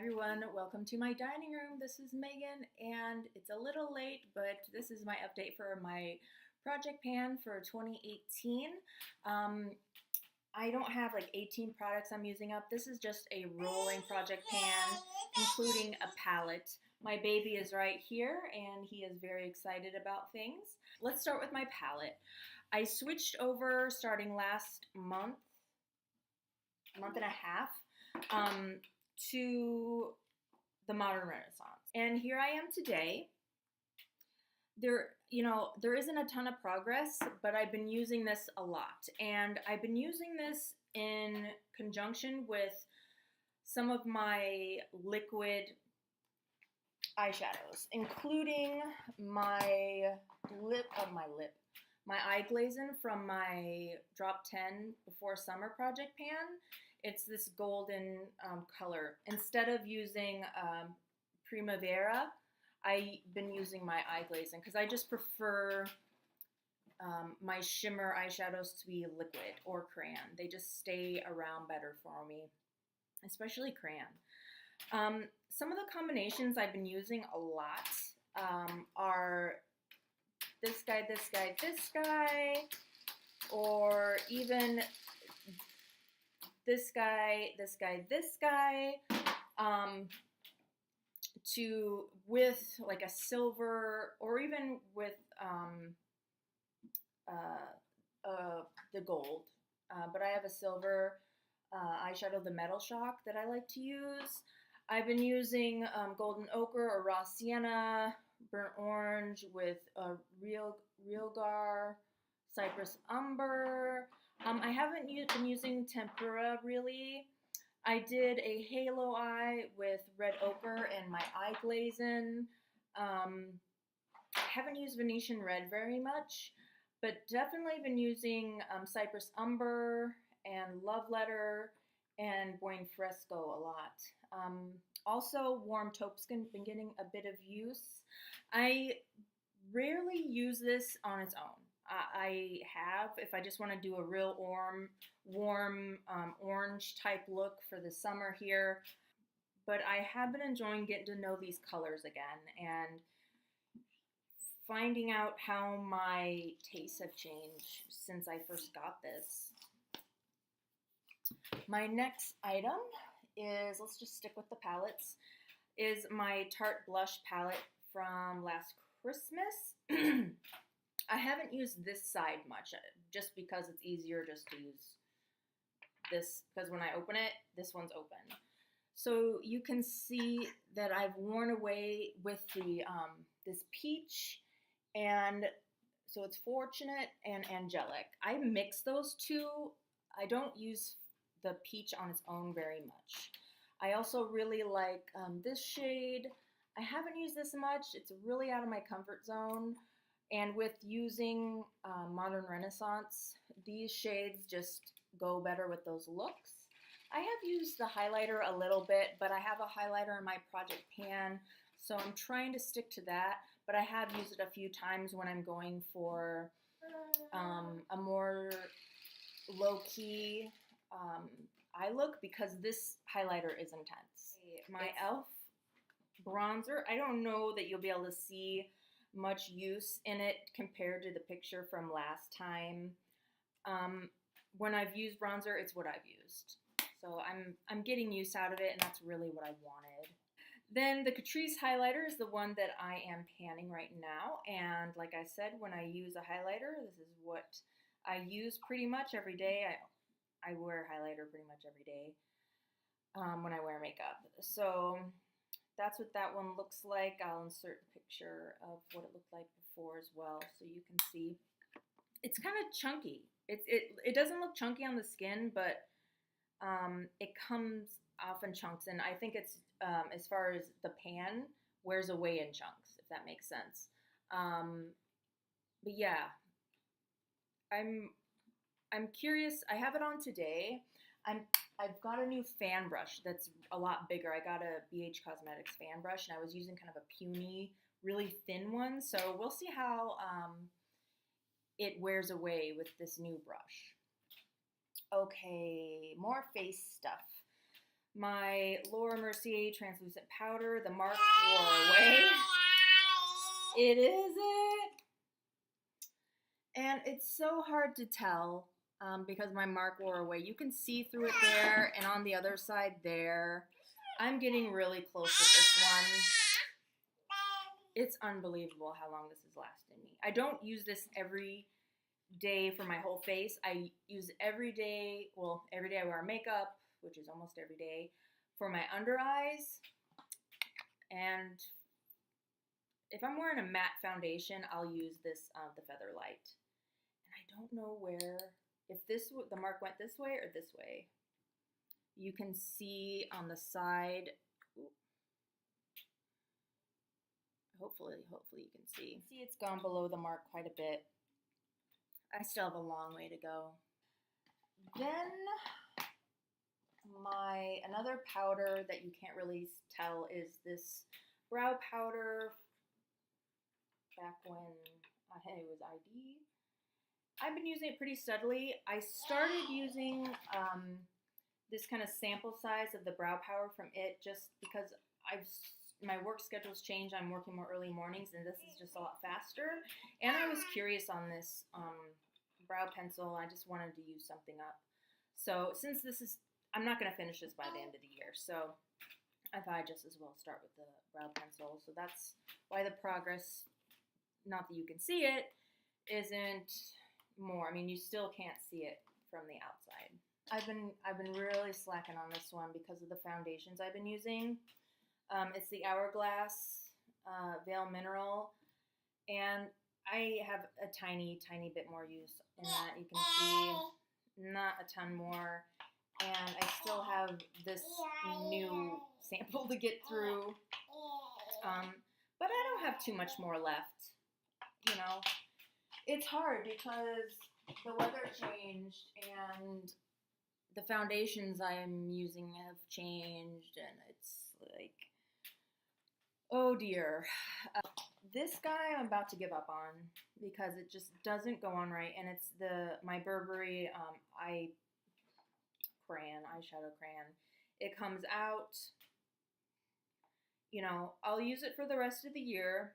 everyone, welcome to my dining room. This is Megan and it's a little late, but this is my update for my project pan for 2018. I don't have like 18 products I'm using up. This is just a rolling project pan, including a palette. My baby is right here and he is very excited about things. Let's start with my palette. I switched over starting last month and a half, to the modern Renaissance. And here I am today. There isn't a ton of progress, but I've been using this a lot. And I've been using this in conjunction with some of my liquid eyeshadows, including my eye glazing from my Drop 10 Before Summer project pan. It's this golden color. Instead of using Primavera, I've been using my eye glazing because I just prefer my shimmer eyeshadows to be liquid or crayon. They just stay around better for me, especially crayon. Some of the combinations I've been using a lot are this guy, this guy, this guy, or even this guy, this guy, this guy, with like a silver, or even with the gold. But I have a silver eyeshadow, the Metal Shock, that I like to use. I've been using golden ochre or raw sienna, burnt orange with realgar, cypress umber. I haven't been using tempera really. I did a halo eye with red ochre and my eye glazing. Haven't used Venetian red very much, but definitely been using cypress umber and love letter and buen fresco a lot. Also, warm taupe's been getting a bit of use. I rarely use this on its own. I have, if I just want to do a real warm orange type look for the summer here. But I have been enjoying getting to know these colors again and finding out how my tastes have changed since I first got this. My next item is, let's just stick with the palettes, is my Tarte Blush palette from last Christmas. I haven't used this side much, just because it's easier just to use this, because when I open it, this one's open. So you can see that I've worn away with the this peach, and so it's Fortunate and Angelic. I mix those two. I don't use the peach on its own very much. I also really like this shade. I haven't used this much. It's really out of my comfort zone. And with using Modern Renaissance, these shades just go better with those looks. I have used the highlighter a little bit, but I have a highlighter in my project pan, so I'm trying to stick to that. But I have used it a few times when I'm going for a more low-key eye look, because this highlighter is intense. My e.l.f. bronzer, I don't know that you'll be able to see much use in it compared to the picture from last time. When I've used bronzer, it's what I've used. So I'm getting use out of it, and that's really what I wanted. Then the Catrice highlighter is the one that I am panning right now. And like I said, when I use a highlighter, this is what I use pretty much every day. I wear highlighter pretty much every day when I wear makeup. So that's what that one looks like. I'll insert a picture of what it looked like before as well, so you can see. It's kind of chunky. It doesn't look chunky on the skin, but it comes off in chunks, and I think it's as far as the pan wears away in chunks, if that makes sense. But yeah, I'm curious. I have it on today. I've got a new fan brush that's a lot bigger. I got a BH Cosmetics fan brush, and I was using kind of a puny, really thin one. So we'll see how it wears away with this new brush. Okay, more face stuff. My Laura Mercier translucent powder. The mark wore away. It is it. And it's so hard to tell because my mark wore away. You can see through it there and on the other side there. I'm getting really close with this one. It's unbelievable how long this has lasted me. I don't use this every day for my whole face. I use every day, well, every day I wear makeup, which is almost every day, for my under eyes. And if I'm wearing a matte foundation, I'll use this, the Feather Light. And I don't know where, if this, the mark went this way or this way. You can see on the side, hopefully you can see. See, it's gone below the mark quite a bit. I still have a long way to go. Then another powder that you can't really tell is this brow powder back when it was ID. I've been using it pretty steadily. I started using this kind of sample size of the brow powder from it just because my work schedule's changed. I'm working more early mornings and this is just a lot faster. And I was curious on this brow pencil. I just wanted to use something up. So since I'm not going to finish this by the end of the year. So I thought I'd just as well start with the brow pencil. So that's why the progress, not that you can see it, isn't more. I mean, you still can't see it from the outside. I've been really slacking on this one because of the foundations I've been using. It's the Hourglass Veil Mineral, and I have a tiny bit more use in that. You can see not a ton more, and I still have this new sample to get through, but I don't have too much more left. You know, it's hard because the weather changed and the foundations I'm using have changed, and it's like, oh dear. This guy I'm about to give up on because it just doesn't go on right, and it's my Burberry eyeshadow crayon. It comes out, you know, I'll use it for the rest of the year,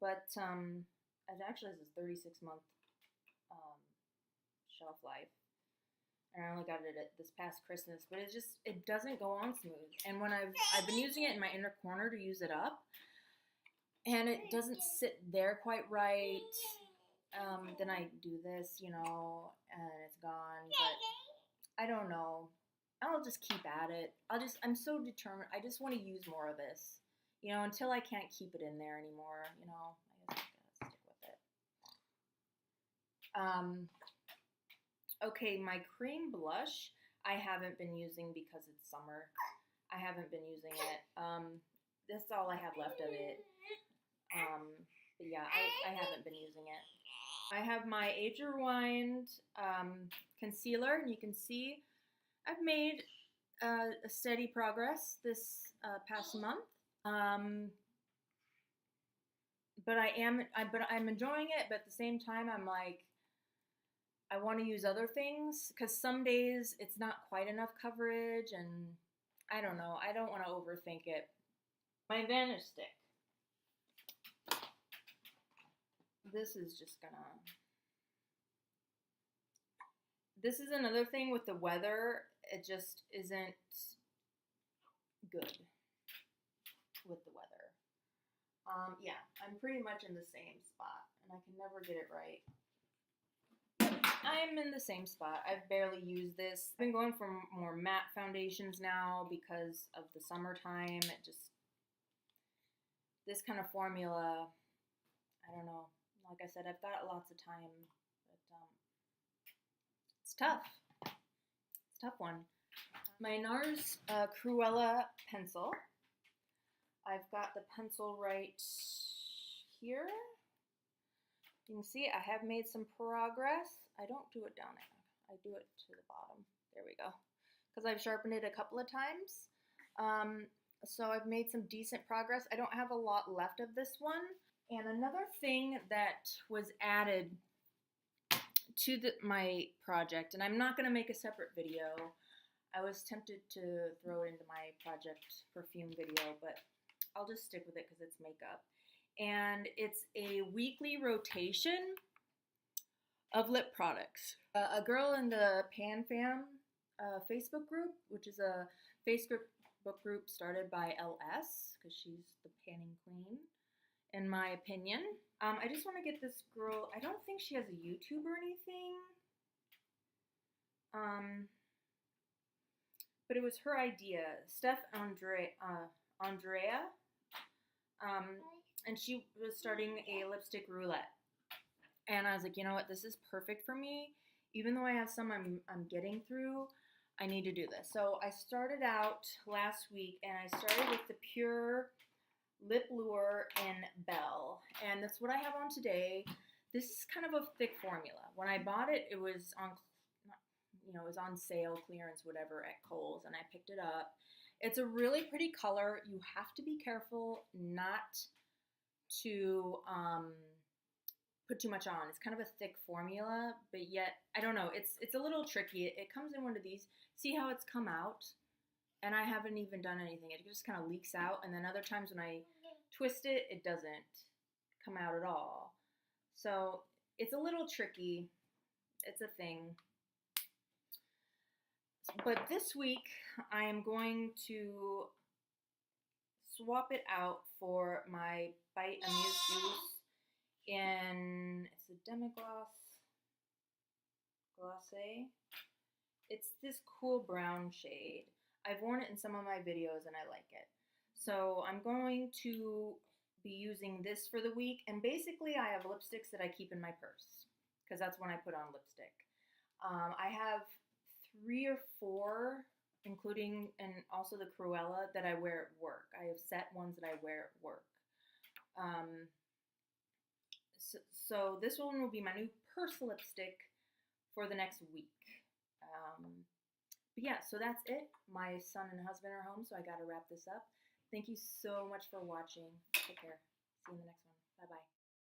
but it actually has a 36-month shelf life. And I only got it at this past Christmas, but it doesn't go on smooth. And when I've been using it in my inner corner to use it up, and it doesn't sit there quite right. Then I do this, you know, and it's gone. But I don't know. I'll just keep at it. I'm so determined. I just want to use more of this, you know, until I can't keep it in there anymore. You know, I guess I gotta stick with it. Okay, my cream blush I haven't been using because it's summer. I haven't been using it. This is all I have left of it. But yeah, I haven't been using it. I have my Age Rewind concealer, and you can see I've made a steady progress this past month. But I'm enjoying it, but at the same time I'm like, I want to use other things because some days it's not quite enough coverage, and I don't know. I don't want to overthink it. My Vanish stick. This is just gonna... This is another thing with the weather. It just isn't good with the weather. Yeah, I'm pretty much in the same spot, and I can never get it right. I'm in the same spot. I've barely used this. I've been going for more matte foundations now because of the summertime. This kind of formula, I don't know. Like I said, I've got lots of time, but it's tough. It's a tough one. My NARS Cruella pencil. I've got the pencil right here. You can see I have made some progress. I don't do it down there. I do it to the bottom. There we go. Because I've sharpened it a couple of times. So I've made some decent progress. I don't have a lot left of this one. And another thing that was added to my project, and I'm not going to make a separate video. I was tempted to throw it into my project perfume video, but I'll just stick with it because it's makeup. And it's a weekly rotation of lip products. A girl in the Pan Fam Facebook group, which is a Facebook group started by LS, because she's the panning queen, in my opinion. I just want to get this girl, I don't think she has a YouTube or anything. But it was her idea, Andrea, and she was starting a lipstick roulette. And I was like, you know what, this is perfect for me. Even though I have some I'm getting through, I need to do this. So I started out last week, and I started with the Pure Lip Lure in Belle, and that's what I have on today. This is kind of a thick formula. When I bought it, it was on, it was on sale, clearance, whatever, at Kohl's, and I picked it up. It's a really pretty color. You have to be careful not to put too much on. It's kind of a thick formula, but yet, I don't know, it's a little tricky. It comes in one of these. See how it's come out? And I haven't even done anything. It just kind of leaks out, and then other times when I twist it, it doesn't come out at all. So it's a little tricky. It's a thing. But this week, I am going to swap it out for my Bite Amuse Juice in, it's a demi-gloss glacé. It's this cool brown shade. I've worn it in some of my videos and I like it. So I'm going to be using this for the week, and basically I have lipsticks that I keep in my purse because that's when I put on lipstick. I have 3 or 4, including, and also the Cruella, that I wear at work. I have set ones that I wear at work. So this one will be my new purse lipstick for the next week. But yeah, so that's it. My son and husband are home, so I gotta wrap this up. Thank you so much for watching. Take care. See you in the next one. Bye-bye.